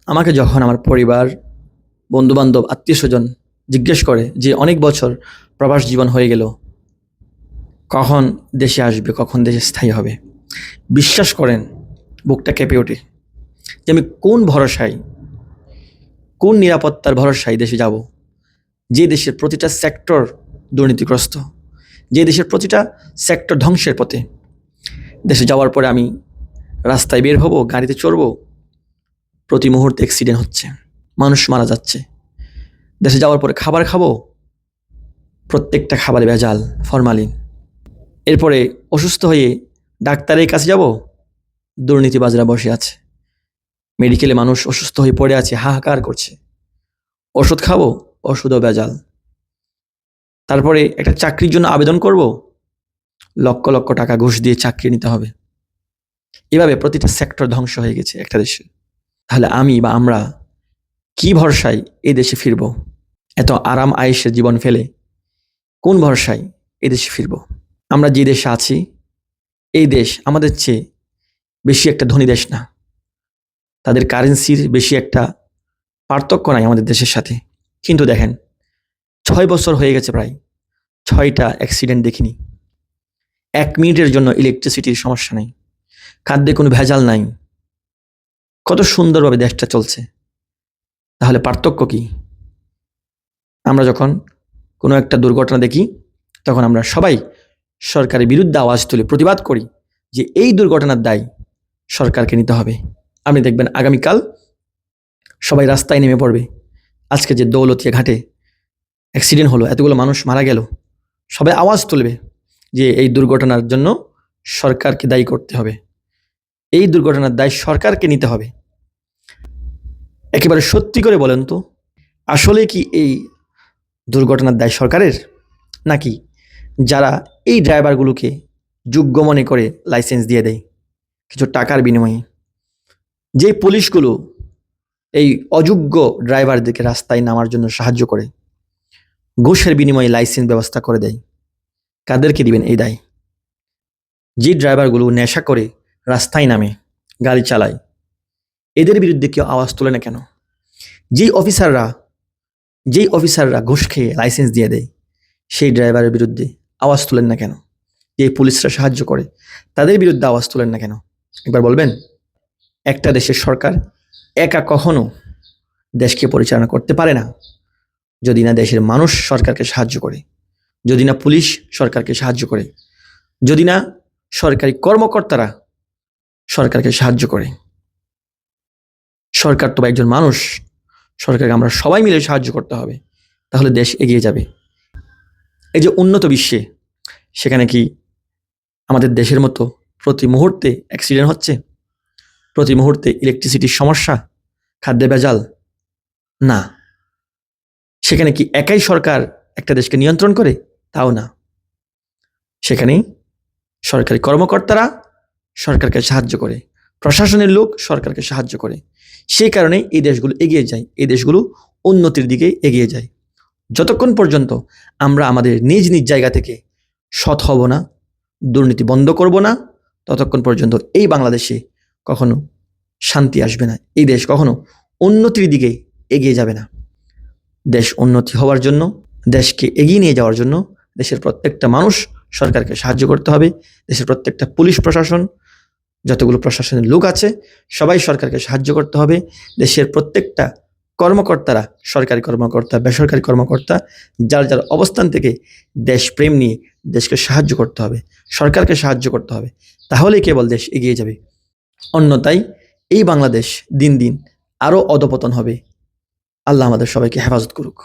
আমাকে যখন আমার পরিবার, বন্ধু-বান্ধব, আত্মীয়স্বজন জিজ্ঞেস করে যে অনেক বছর প্রবাস জীবন হয়ে গেল, কখন দেশে আসবে, কখন দেশে স্থায়ী হবে? বিশ্বাস করেন বুকটা কেঁপে ওঠে যে আমি কোন ভরসায়, কোন নিরাপত্তার ভরসায় দেশে যাব? যে দেশের প্রতিটা সেক্টর দুর্নীতিগ্রস্ত, যে দেশের প্রতিটা সেক্টর ধ্বংসের পথে। দেশে যাওয়ার পরে আমি রাস্তায় বের হব, গাড়িতে চড়বো, প্রতি মুহূর্তে অ্যাক্সিডেন্ট হচ্ছে, মানুষ মারা যাচ্ছে। দেশে যাওয়ার পরে খাবার খাবো, প্রত্যেকটা খাবারে ভেজাল, ফরমালিন। এরপরে অসুস্থ হয়ে ডাক্তারের কাছে যাব, দুর্নীতিবাজরা বসে আছে। মেডিকেলে মানুষ অসুস্থ হয়ে পড়ে আছে, হাহাকার করছে। ওষুধ খাবো, ওষুধও ভেজাল। তারপরে একটা চাকরির জন্য আবেদন করব, লক্ষ লক্ষ টাকা ঘুষ দিয়ে চাকরি নিতে হবে। এভাবে প্রতিটা সেক্টর ধ্বংস হয়ে গেছে একটা দেশে। তাহলে আমি বা আমরা কি ভরসায় এই দেশে ফিরব? এত আরাম আয়েশের জীবন ফেলে কোন ভরসায় এই দেশে ফিরব? আমরা যে দেশে আছি, এই দেশ আমাদের চেয়ে বেশি একটা ধনী দেশ না। তাদের কারেন্সির বেশি একটা পার্থক্য নাই আমাদের দেশের সাথে। কিন্তু দেখেন, 6 বছর হয়ে গেছে প্রায়, 6টা অ্যাক্সিডেন্ট দেখিনি। 1 মিনিটের জন্য ইলেকট্রিসিটির সমস্যা নেই, খাদ্যে কোনো ভেজাল নাই। কত সুন্দরভাবে দেশটা চলছে। তাহলে পার্থক্য কি? আমরা যখন কোনো একটা দুর্ঘটনা দেখি, তখন আমরা সবাই সরকারের বিরুদ্ধে আওয়াজ তুলে প্রতিবাদ করি যে এই দুর্ঘটনার দায় সরকারকে নিতে হবে। আপনি দেখবেন আগামীকাল সবাই রাস্তায় নেমে পড়বে। আজকে যে দৌলতিয়া ঘাটে অ্যাক্সিডেন্ট হলো, এতগুলো মানুষ মারা গেল, সবাই আওয়াজ তুলবে যে এই দুর্ঘটনার জন্য সরকারকে দায়ী করতে হবে, এই দুর্ঘটনার দায় সরকারকে নিতে হবে। একেবারে সত্যি করে বলেন তো, আসলে কি এই দুর্ঘটনার দায় সরকারের, নাকি যারা এই ড্রাইভারগুলোকে যোগ্য মনে করে লাইসেন্স দিয়ে দেয় কিছু টাকার বিনিময়ে? যে পুলিশগুলো এই অযোগ্য ড্রাইভারদেরকে রাস্তায় নামার জন্য সাহায্য করে, ঘুষের বিনিময়ে লাইসেন্স ব্যবস্থা করে দেয়, কাদেরকে দিবেন এই দায়? যে ড্রাইভারগুলো নেশা করে রাস্তায় নামে, গাড়ি চালায়, এদের বিরুদ্ধে কেউ আওয়াজ তোলে না কেন? যেই অফিসাররা ঘুষ খেয়ে লাইসেন্স দিয়ে দেয়, সেই ড্রাইভারের বিরুদ্ধে আওয়াজ তোলেন না কেন? যে পুলিশরা সাহায্য করে, তাদের বিরুদ্ধে আওয়াজ তোলেন না কেন? একবার বলবেন। একটা দেশের সরকার একা কখনো দেশকে পরিচালনা করতে পারে না যদি না দেশের মানুষ সরকারকে সাহায্য করে, যদি না পুলিশ সরকারকে সাহায্য করে, যদি না সরকারি কর্মকর্তারা সরকারকে সাহায্য করে। সরকার তো একজন মানুষ, সরকারকে আমরা সবাই মিলে সাহায্য করতে হবে, তাহলে দেশ এগিয়ে যাবে। এই যে উন্নত বিশ্বে, সেখানে কি আমাদের দেশের মতো প্রতি মুহূর্তে অ্যাক্সিডেন্ট হচ্ছে, প্রতি মুহূর্তে ইলেকট্রিসিটির সমস্যা, খাদ্যে ভেজাল? না। সেখানে কি একাই সরকার একটা দেশকে নিয়ন্ত্রণ করে? তাও না। সেখানে সরকারি কর্মকর্তারা সরকারকে সাহায্য করে, প্রশাসনের লোক সরকারকে সাহায্য করে। সেই কারণে এই দেশগুলো এগিয়ে যায়, এই দেশগুলো উন্নতির দিকে এগিয়ে যায়। যতক্ষণ পর্যন্ত আমরা আমাদের নিজ নিজ জায়গা থেকে সৎ হব না, দুর্নীতি বন্ধ করব না, ততক্ষণ পর্যন্ত এই বাংলাদেশে কখনো শান্তি আসবে না, এই দেশ কখনো উন্নতির দিকে এগিয়ে যাবে না। দেশ উন্নতি হওয়ার জন্য, দেশকে এগিয়ে নিয়ে যাওয়ার জন্য দেশের প্রত্যেকটা মানুষ সরকারকে সাহায্য করতে হবে। দেশের প্রত্যেকটা পুলিশ প্রশাসন, যতগুলো প্রশাসনের লোক আছে, সবাই সরকারকে সাহায্য করতে হবে। দেশের প্রত্যেকটা কর্মকর্তারা, সরকারি কর্মকর্তা, বেসরকারি কর্মকর্তা, যার যার অবস্থান থেকে দেশপ্রেম নিয়ে দেশকে সাহায্য করতে হবে, সরকারকে সাহায্য করতে হবে। তাহলেই কেবল দেশ এগিয়ে যাবে। অন্যথায় এই বাংলাদেশ দিন দিন আরও অধপতন হবে। আল্লাহ আমাদের সবাইকে হেফাজত করুক।